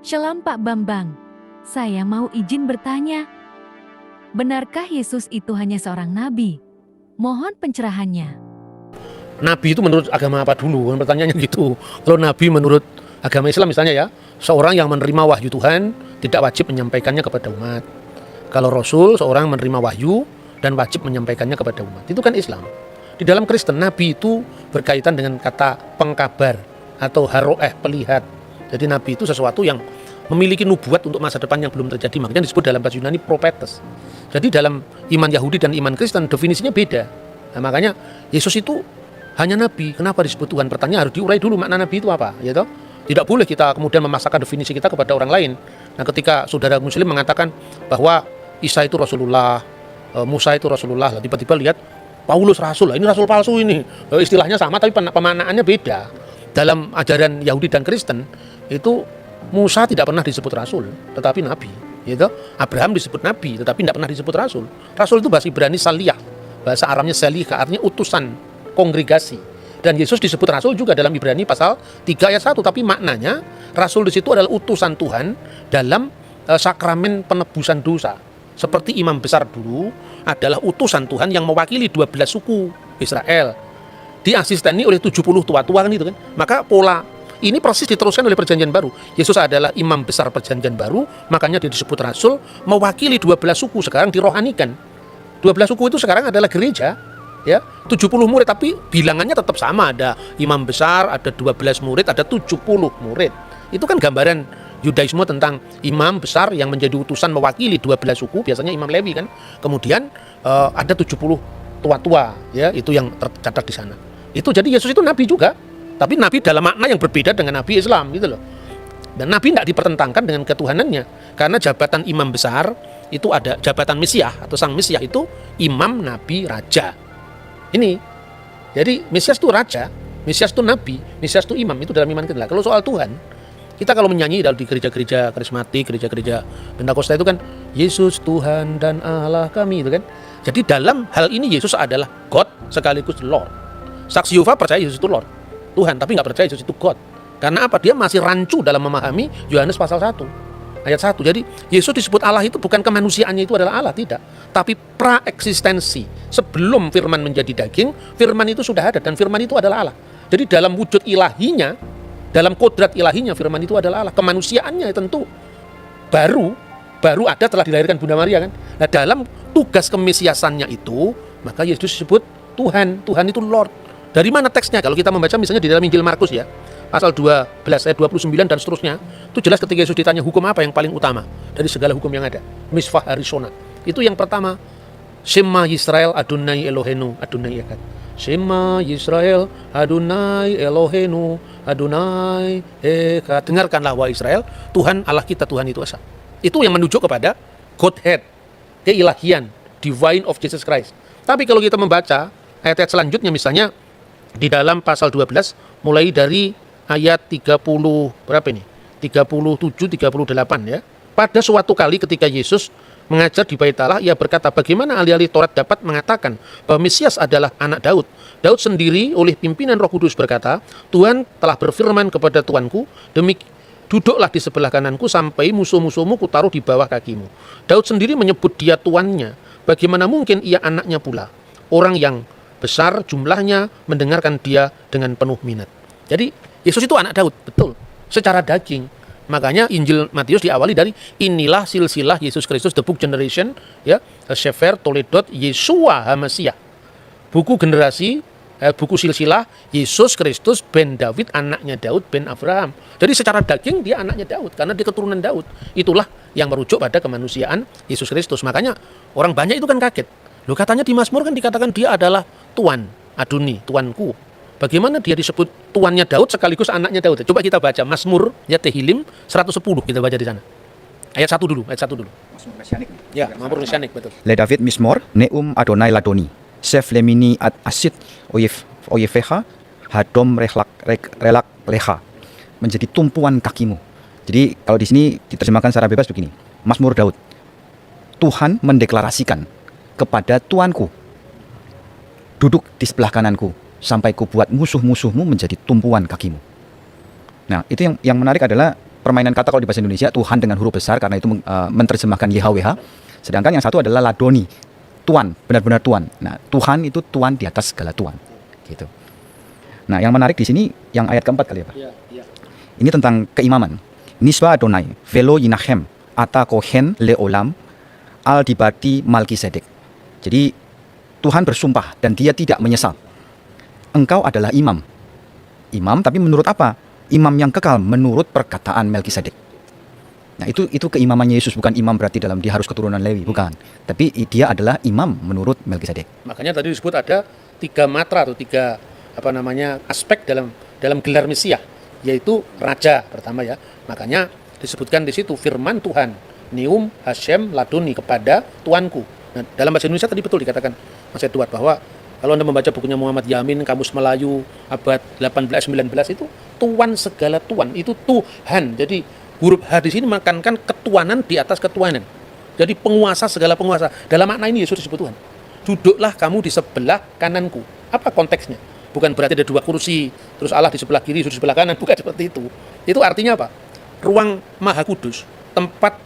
Shalom Pak Bambang, saya mau izin bertanya. Benarkah Yesus itu hanya seorang nabi? Mohon pencerahannya. Nabi itu menurut agama apa dulu? Pertanyaannya gitu. Kalau nabi menurut agama Islam misalnya ya, seorang yang menerima wahyu Tuhan tidak wajib menyampaikannya kepada umat. Kalau Rasul, seorang menerima wahyu dan wajib menyampaikannya kepada umat. Itu kan Islam. Di dalam Kristen, nabi itu berkaitan dengan kata pengkabar atau haroeh, pelihat. Jadi nabi itu sesuatu yang memiliki nubuat untuk masa depan yang belum terjadi. Makanya disebut dalam bahasa Yunani prophetes. Jadi dalam iman Yahudi dan iman Kristen definisinya beda. Nah, makanya Yesus itu hanya nabi. Kenapa disebut Tuhan? Pertanyaan harus diurai dulu makna nabi itu apa, ya toh? Tidak boleh kita kemudian memaksakan definisi kita kepada orang lain. Nah, ketika saudara muslim mengatakan bahwa Isa itu Rasulullah, Musa itu Rasulullah, tiba-tiba lihat Paulus Rasul, ini Rasul palsu ini. Istilahnya sama tapi pemaknaannya beda. Dalam ajaran Yahudi dan Kristen itu Musa tidak pernah disebut Rasul, tetapi Nabi. Gitu. Abraham disebut Nabi, tetapi tidak pernah disebut Rasul. Rasul itu bahasa Ibrani saliyah, bahasa Aramnya salihah, artinya utusan, kongregasi. Dan Yesus disebut Rasul juga dalam Ibrani pasal 3 ayat 1, tapi maknanya Rasul di situ adalah utusan Tuhan dalam sakramen penebusan dosa. Seperti imam besar dulu adalah utusan Tuhan yang mewakili 12 suku Israel. Diasisteni oleh 70 tua-tua kan itu kan. Maka pola ini persis diteruskan oleh perjanjian baru. Yesus adalah imam besar perjanjian baru, makanya dia disebut rasul, mewakili 12 suku, sekarang dirohanikan. 12 suku itu sekarang adalah gereja, ya. 70 murid tapi bilangannya tetap sama, ada imam besar, ada 12 murid, ada 70 murid. Itu kan gambaran Yudaisme tentang imam besar yang menjadi utusan mewakili 12 suku, biasanya imam Lewi kan. Kemudian ada 70 tua-tua, ya, itu yang tercatat di sana. Itu jadi Yesus itu nabi juga, tapi nabi dalam makna yang berbeda dengan nabi Islam gitu loh. Dan nabi tidak dipertentangkan dengan ketuhanannya, karena jabatan imam besar itu ada jabatan Mesias atau sang Mesias itu imam, nabi, raja. Ini. Jadi Mesias itu raja, Mesias itu nabi, Mesias itu imam, itu dalam iman kita. Kalau soal Tuhan, kita kalau menyanyi di gereja-gereja karismatik, gereja-gereja Pentakosta itu kan Yesus Tuhan dan Allah kami itu kan. Jadi dalam hal ini Yesus adalah God sekaligus Lord. Saksi Yehova percaya Yesus itu Lord, Tuhan, tapi nggak percaya Yesus itu God. Karena apa? Dia masih rancu dalam memahami Yohanes pasal 1 ayat 1. Jadi Yesus disebut Allah itu bukan kemanusiaannya itu adalah Allah, tidak, tapi praeksistensi. Sebelum firman menjadi daging, firman itu sudah ada dan firman itu adalah Allah. Jadi dalam wujud ilahinya, dalam kodrat ilahinya, firman itu adalah Allah. Kemanusiaannya tentu baru ada telah dilahirkan Bunda Maria kan. Nah, dalam tugas kemesiasannya itu, maka Yesus disebut Tuhan. Tuhan itu Lord. Dari mana teksnya? Kalau kita membaca misalnya di dalam Injil Markus ya, pasal 12 ayat 29 dan seterusnya, itu jelas ketika Yesus ditanya hukum apa yang paling utama dari segala hukum yang ada. Misvah Harishona. Itu yang pertama, Shema Yisrael Adonai Elohenu Adonai Echad. Shema Yisrael Adonai Elohenu Adonai Echad. Dengarkanlah wahai Israel, Tuhan Allah kita, Tuhan itu esa. Itu yang menunjuk kepada Godhead, keilahian, divine of Jesus Christ. Tapi kalau kita membaca ayat-ayat selanjutnya, misalnya di dalam pasal 12 mulai dari ayat 30 berapa ini? 37 38 ya. Pada suatu kali ketika Yesus mengajar di Bait Allah, ia berkata, bagaimana ahli-ahli Taurat dapat mengatakan bahwa Mesias adalah anak Daud? Daud sendiri oleh pimpinan Roh Kudus berkata, Tuhan telah berfirman kepada Tuanku, duduklah di sebelah kananku sampai musuh-musuhmu kutaruh di bawah kakimu. Daud sendiri menyebut dia tuannya. Bagaimana mungkin ia anaknya pula? Orang yang besar jumlahnya mendengarkan dia dengan penuh minat. Jadi Yesus itu anak Daud, betul, secara daging. Makanya Injil Matius diawali dari inilah silsilah Yesus Kristus, the book generation, ya, Sefer Toledot Yesua HaMasiah. Buku generasi, buku silsilah Yesus Kristus ben David, anaknya Daud ben Abraham. Jadi secara daging dia anaknya Daud karena dia keturunan Daud. Itulah yang merujuk pada kemanusiaan Yesus Kristus. Makanya orang banyak itu kan kaget. Loh, katanya di Mazmur kan dikatakan dia adalah Tuan, Adoni, Tuanku. Bagaimana dia disebut tuannya Daud sekaligus anaknya Daud? Coba kita baca Mazmur ya Tehillim 110, kita baca di sana. Ayat 1 dulu. Mazmur Mesianik. Ya, Mazmur Mesianik, betul. Le David Mismor, Neum Adonai Ladoni, Sef Lemini Ad Asid Oyefeha, Hadom Relak Leha, menjadi tumpuan kakimu. Jadi kalau di sini diterjemahkan secara bebas begini, Mazmur Daud, Tuhan mendeklarasikan kepada Tuanku, duduk di sebelah kananku sampai ku buat musuh-musuhmu menjadi tumpuan kakimu. Nah, itu yang menarik adalah permainan kata kalau di bahasa Indonesia Tuhan dengan huruf besar karena itu menerjemahkan YHWH. Sedangkan yang satu adalah ladoni, Tuan, benar-benar Tuan. Nah, Tuhan itu Tuan di atas segala Tuan. Gitu. Nah, yang menarik di sini yang ayat keempat kali ya, Pak. Ini tentang keimaman. Nisba Adonai, velo yinachem, ata kohen leolam, al dibati Malkisedek. Jadi Tuhan bersumpah dan dia tidak menyesal. Engkau adalah imam. Imam tapi menurut apa? Imam yang kekal menurut perkataan Melkisedek. Nah, itu keimamannya Yesus, bukan imam berarti dalam dia harus keturunan Lewi, bukan. Tapi dia adalah imam menurut Melkisedek. Makanya tadi disebut ada 3 matra atau 3 aspek dalam gelar Mesias, yaitu raja pertama ya. Makanya disebutkan di situ firman Tuhan, Neum Hashem Ladoni, kepada Tuanku. Nah, dalam bahasa Indonesia tadi betul dikatakan Mas Edward bahwa kalau Anda membaca bukunya Muhammad Yamin, Kamus Melayu abad 18-19 itu Tuan segala Tuan, itu Tuhan. Jadi huruf H di sini menekankan ketuanan di atas ketuanan. Jadi penguasa segala penguasa. Dalam makna ini Yesus disebut Tuhan. Duduklah kamu di sebelah kananku. Apa konteksnya? Bukan berarti ada 2 kursi, terus Allah di sebelah kiri, Yesus di sebelah kanan, bukan seperti itu. Itu artinya apa? Ruang Maha Kudus, tempat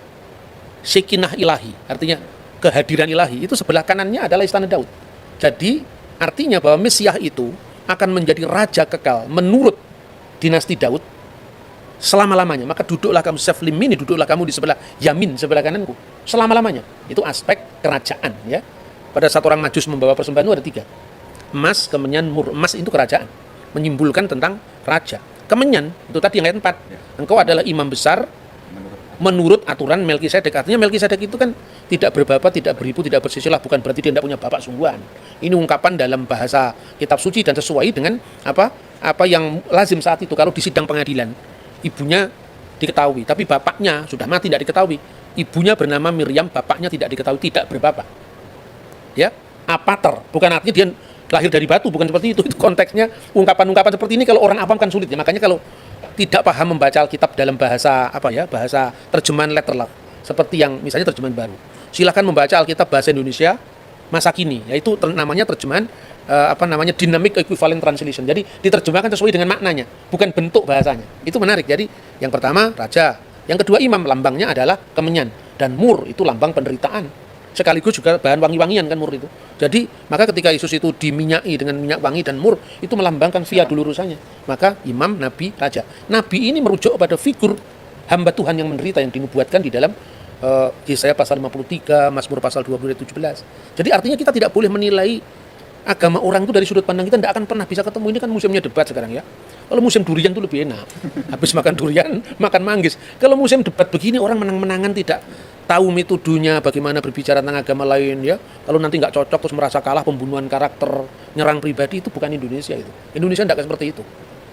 Shekinah ilahi, artinya kehadiran ilahi, itu sebelah kanannya adalah istana Daud. Jadi artinya bahwa Mesias itu akan menjadi raja kekal menurut dinasti Daud selama-lamanya. Maka duduklah kamu Seflimini, duduklah kamu di sebelah Yamin, sebelah kananku, selama-lamanya. Itu aspek kerajaan ya. Pada saat orang Majus membawa persembahan itu ada 3. Emas, kemenyan, mur. Emas itu kerajaan, menyimbolkan tentang raja. Kemenyan itu tadi yang ayat 4. Engkau adalah imam besar menurut aturan Melkisedek. Artinya Melkisedek itu kan tidak berbapak, tidak beribu, tidak bersisilah, bukan berarti dia tidak punya bapak sungguhan. Ini ungkapan dalam bahasa kitab suci dan sesuai dengan apa yang lazim saat itu. Kalau di sidang pengadilan, ibunya diketahui, tapi bapaknya sudah mati, tidak diketahui. Ibunya bernama Miriam, bapaknya tidak diketahui, tidak berbapak. Ya, apater, bukan artinya dia lahir dari batu, bukan seperti itu. Itu konteksnya ungkapan-ungkapan seperti ini kalau orang awam kan sulit ya. Makanya kalau tidak paham membaca Alkitab dalam bahasa bahasa terjemahan letterlock, seperti yang misalnya terjemahan baru, silakan membaca Alkitab bahasa Indonesia masa kini, yaitu namanya terjemahan dynamic equivalent translation. Jadi diterjemahkan sesuai dengan maknanya, bukan bentuk bahasanya. Itu menarik. Jadi yang pertama raja, yang kedua imam, lambangnya adalah kemenyan, dan mur itu lambang penderitaan. Sekaligus juga bahan wangi-wangian kan mur itu. Jadi maka ketika Yesus itu diminyaki dengan minyak wangi dan mur, itu melambangkan via dulurusannya. Maka imam, nabi, raja. Nabi ini merujuk pada figur hamba Tuhan yang menderita yang dinubuatkan di dalam Yesaya pasal 53, Mazmur pasal 20 ayat 17. Jadi artinya kita tidak boleh menilai agama orang itu dari sudut pandang kita, tidak akan pernah bisa ketemu. Ini kan musimnya debat sekarang ya. Kalau musim durian itu lebih enak. Habis makan durian, makan manggis. Kalau musim debat begini, orang menang-menangan, tidak tahu metodenya bagaimana berbicara tentang agama lain ya. Kalau nanti nggak cocok terus merasa kalah, pembunuhan karakter, nyerang pribadi, itu bukan Indonesia itu. Indonesia tidak seperti itu.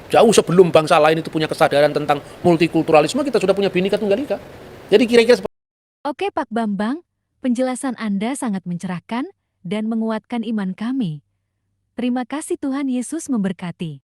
Jauh sebelum bangsa lain itu punya kesadaran tentang multikulturalisme, kita sudah punya Bhinneka Tunggal Ika. Jadi kira-kira seperti Oke Pak Bambang, penjelasan Anda sangat mencerahkan dan menguatkan iman kami. Terima kasih, Tuhan Yesus memberkati.